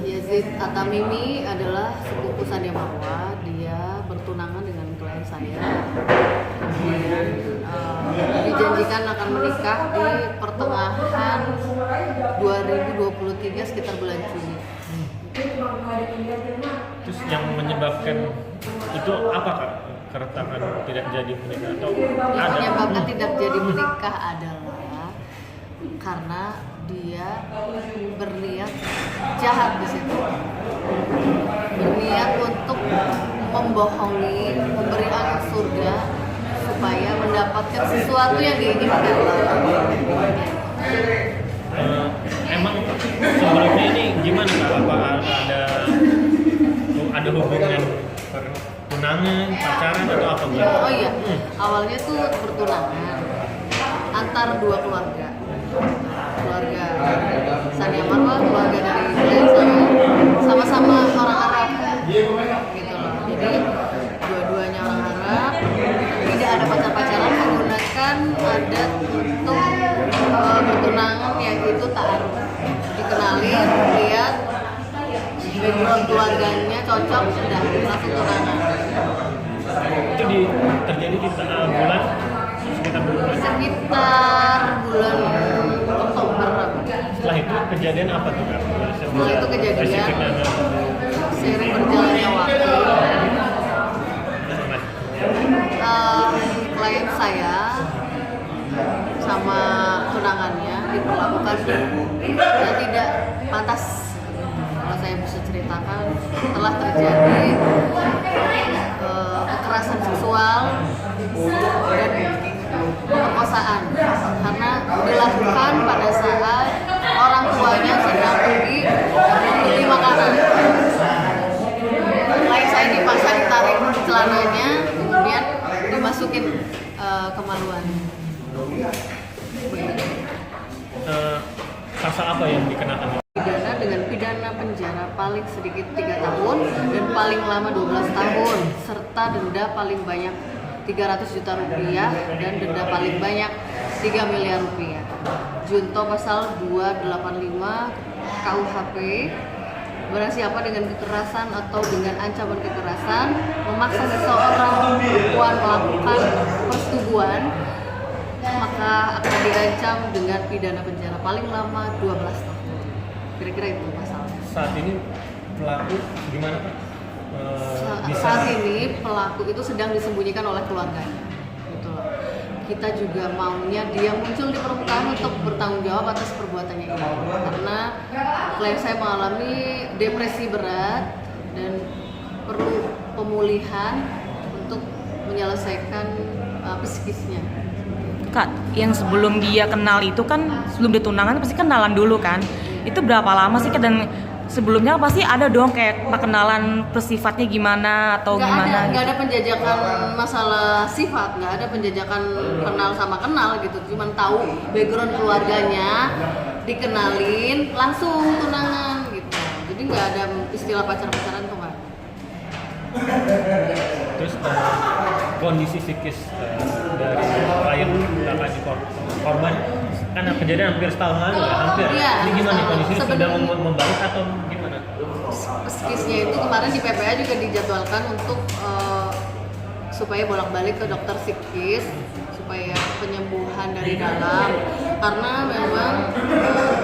Yazid Atamimi adalah sepupu Sadia Marwa. Dia bertunangan dengan klien saya. Kemudian dijanjikan akan menikah di pertengahan 2023 sekitar bulan Juni. Terus yang menyebabkan itu apa Kak? Keretakan tidak jadi menikah atau Yang ada? menyebabkan tidak jadi menikah adalah karena dia berniat jahat di situ, berniat untuk membohongi, memberi angin surga supaya mendapatkan sesuatu yang diinginkan. Emang sebelumnya ini gimana Kak? Apa ada hubungan tunangan, pacaran atau apa gitu? Oh iya, awalnya tuh bertunangan antar dua keluarga Sadia Marwa, keluarga dari klien saya, sama-sama orang Arab gitu loh. Jadi dua-duanya orang Arab, tidak ada pacar-pacaran, menggunakan adat untuk bertunangan yaitu ta'aruf. Dikenalin, lihat background keluarganya cocok, sudah langsung tunangan. Itu terjadi di bulan Sekitar bulan Oktober. setelah itu kejadian apa tuh Kak? Setelah itu kejadian seiring berjalannya waktu, klien saya sama tunangannya diperlakukan yang tidak pantas. Kalau saya bisa ceritakan, telah terjadi kekerasan seksual dan pemerkosaan karena dilakukan pada saat orang tuanya sedang pergi beli makanan. Klien saya dipaksa ditarik celananya, kemudian dimasukin kemaluan. Pasal apa yang dikenakan? Pidana dengan pidana penjara paling sedikit 3 tahun dan paling lama 12 tahun serta denda paling banyak 300 juta rupiah dan denda paling banyak 3 miliar rupiah. Junto pasal 285 KUHP, barang siapa dengan kekerasan atau dengan ancaman kekerasan memaksa seseorang perempuan melakukan persetubuhan, maka akan dirancam dengan pidana penjara paling lama 12 tahun. Kira-kira itu masalahnya. Saat ini pelaku gimana Pak? Saat ini pelaku itu sedang disembunyikan oleh keluarganya. Gitu loh. Kita juga maunya dia muncul di permukaan untuk bertanggung jawab atas perbuatannya ini. Karena klien saya mengalami depresi berat dan perlu pemulihan untuk menyelesaikan psikisnya. Kak, yang sebelum dia kenal itu kan, sebelum dia tunangan pasti kenalan dulu kan? Itu berapa lama sih Kak? Dan sebelumnya pasti ada dong kayak perkenalan persifatnya gimana atau gimana? Nggak ada penjajakan masalah sifat, nggak ada penjajakan kenal sama kenal gitu. Cuman tahu background keluarganya, dikenalin, langsung tunangan gitu. Jadi nggak ada istilah pacar-pacaran tuh nggak. Terus kondisi psikis dari klien kakak korban kan kejadian hampir setahun lalu ya, hampir. Iya, Ini gimana kondisinya, sudah membaik atau gimana? Psikisnya itu kemarin di PPA juga dijadwalkan untuk supaya bolak-balik ke dokter psikis supaya penyembuhan dari dalam, karena memang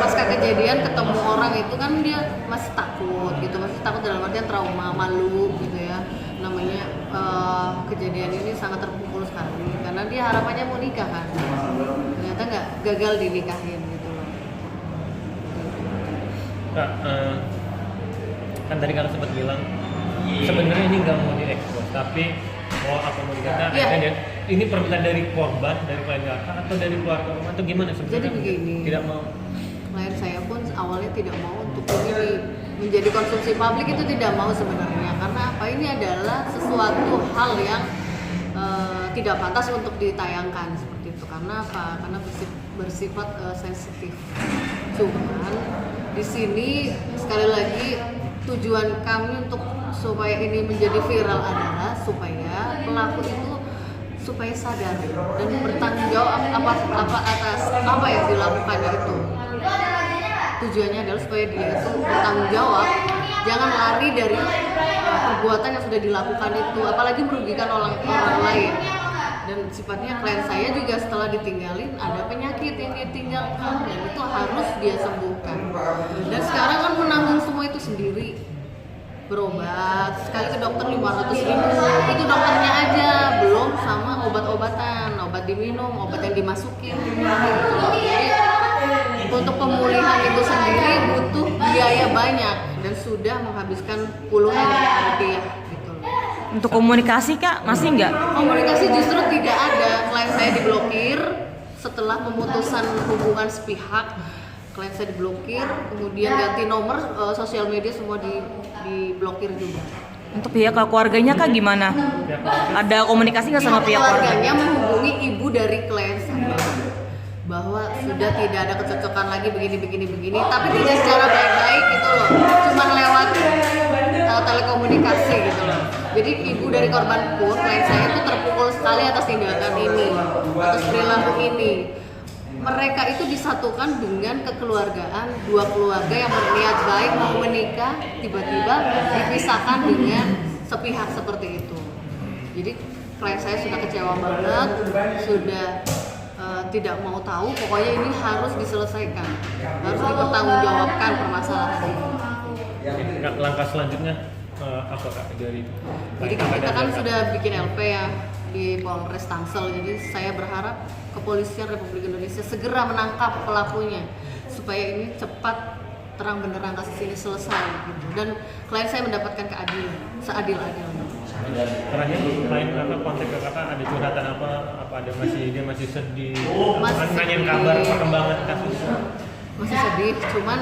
pasca kejadian ketemu orang itu kan dia masih takut gitu, masih takut dalam artian trauma, malu gitu ya. Namanya kejadian ini sangat terpukul sekali karena dia harapannya mau nikah kan, ternyata nggak, gagal dinikahin gitu loh. Kak, kan tadi kakak sempat bilang sebenarnya ini nggak mau diekspos, tapi mau dikata ini permintaan dari korban, dari klien kakak atau dari keluarga atau gimana sebenarnya? Jadi begini, tidak mau. Klien saya pun awalnya tidak mau untuk ini menjadi konsumsi publik, itu tidak mau sebenarnya, karena apa, ini adalah sesuatu hal yang tidak pantas untuk ditayangkan seperti itu. Karena apa? Karena bersifat sensitif. Cuman di sini sekali lagi tujuan kami untuk supaya ini menjadi viral adalah supaya pelaku itu supaya sadar dan bertanggung jawab atas apa yang dilakukannya itu. tujuannya adalah supaya dia itu bertanggung jawab, jangan lari dari perbuatan yang sudah dilakukan itu, apalagi merugikan orang lain. Dan sifatnya klien saya juga setelah ditinggalin ada penyakit yang dia tinggalkan dan itu harus dia sembuhkan. Dan sekarang kan menanggung semua itu sendiri, berobat sekali ke dokter 500.000, itu dokternya aja, belum sama obat-obatan, obat diminum, obat yang dimasukin. Jadi untuk pemulihan itu sendiri butuh biaya banyak dan sudah menghabiskan puluhan juta rupiah gitu. Untuk komunikasi Kak, masih nggak? Komunikasi justru tidak ada. Klien saya diblokir setelah pemutusan hubungan sepihak. Klien saya diblokir, kemudian ganti nomor, sosial media semua diblokir juga. Untuk pihak keluarganya Kak gimana? Ada komunikasi nggak sama pihak keluarga? Keluarganya menghubungi ibu dari klien saya bahwa sudah tidak ada kecocokan lagi begini, tapi tidak secara baik-baik gitu loh, cuman lewat telekomunikasi gitu loh. Jadi ibu dari korban pun, klien saya itu terpukul sekali atas tindakan ini, atas perilaku ini. Mereka itu disatukan dengan kekeluargaan, dua keluarga yang berniat baik mau menikah, tiba-tiba dipisahkan dengan sepihak seperti itu. Jadi klien saya sudah kecewa banget, sudah tidak mau tahu, pokoknya ini harus diselesaikan, harus dipertanggungjawabkan permasalahan ini. Langkah selanjutnya apa Kak dari? Jadi kita kan sudah bikin LP ya di Polres Tangsel, jadi saya berharap Kepolisian Republik Indonesia segera menangkap pelakunya supaya ini cepat terang benderang kasus ini selesai gitu. Dan klien saya mendapatkan keadilan seadil-adilnya. Terakhir klien Kakak kontak ke Kakak, ada curhatan apa ada dia masih sedih, nanyain kabar perkembangan kasus? Masih sedih, cuman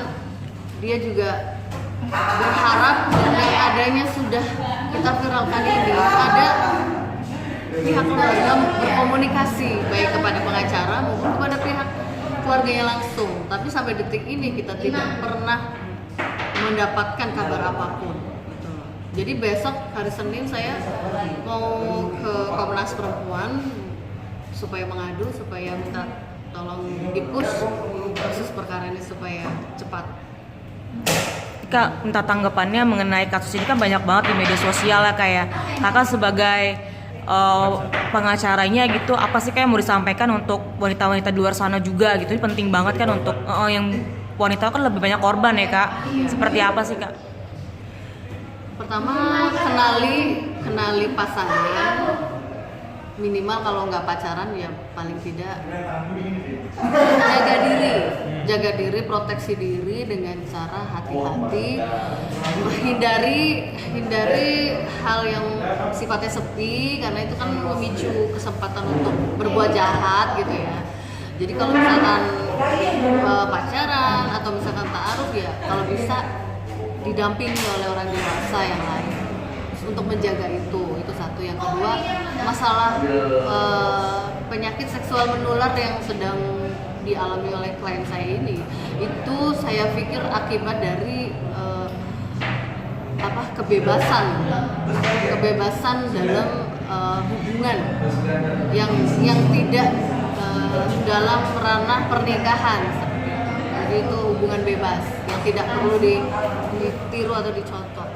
dia juga berharap dengan adanya sudah kita viralkan ini ada pihak keluarga berkomunikasi baik kepada pengacara maupun kepada pihak keluarganya langsung. Tapi sampai detik ini kita tidak pernah mendapatkan kabar apapun. Jadi besok hari Senin saya mau ke Komnas Perempuan supaya mengadu, supaya minta tolong dipush proses perkara ini supaya cepat. Kak, minta tanggapannya mengenai kasus ini kan banyak banget di media sosial ya kayak Kakak sebagai pengacaranya gitu, apa sih kayak mau disampaikan untuk wanita-wanita di luar sana juga gitu? Ini penting banget kan untuk yang wanita kan lebih banyak korban ya Kak. Seperti apa sih Kak? Pertama kenali pasangan, minimal kalau nggak pacaran ya paling tidak jaga diri, proteksi diri dengan cara hati-hati, hindari hal yang sifatnya sepi karena itu kan memicu kesempatan untuk berbuat jahat gitu ya. Jadi kalau misalkan pacaran atau misalkan ta'aruf ya kalau bisa didampingi oleh orang dewasa yang lain untuk menjaga itu satu. Yang kedua, masalah penyakit seksual menular yang sedang dialami oleh klien saya ini, itu saya pikir akibat dari kebebasan dalam hubungan yang tidak dalam ranah pernikahan. Jadi itu hubungan bebas yang tidak perlu ditiru atau dicontoh.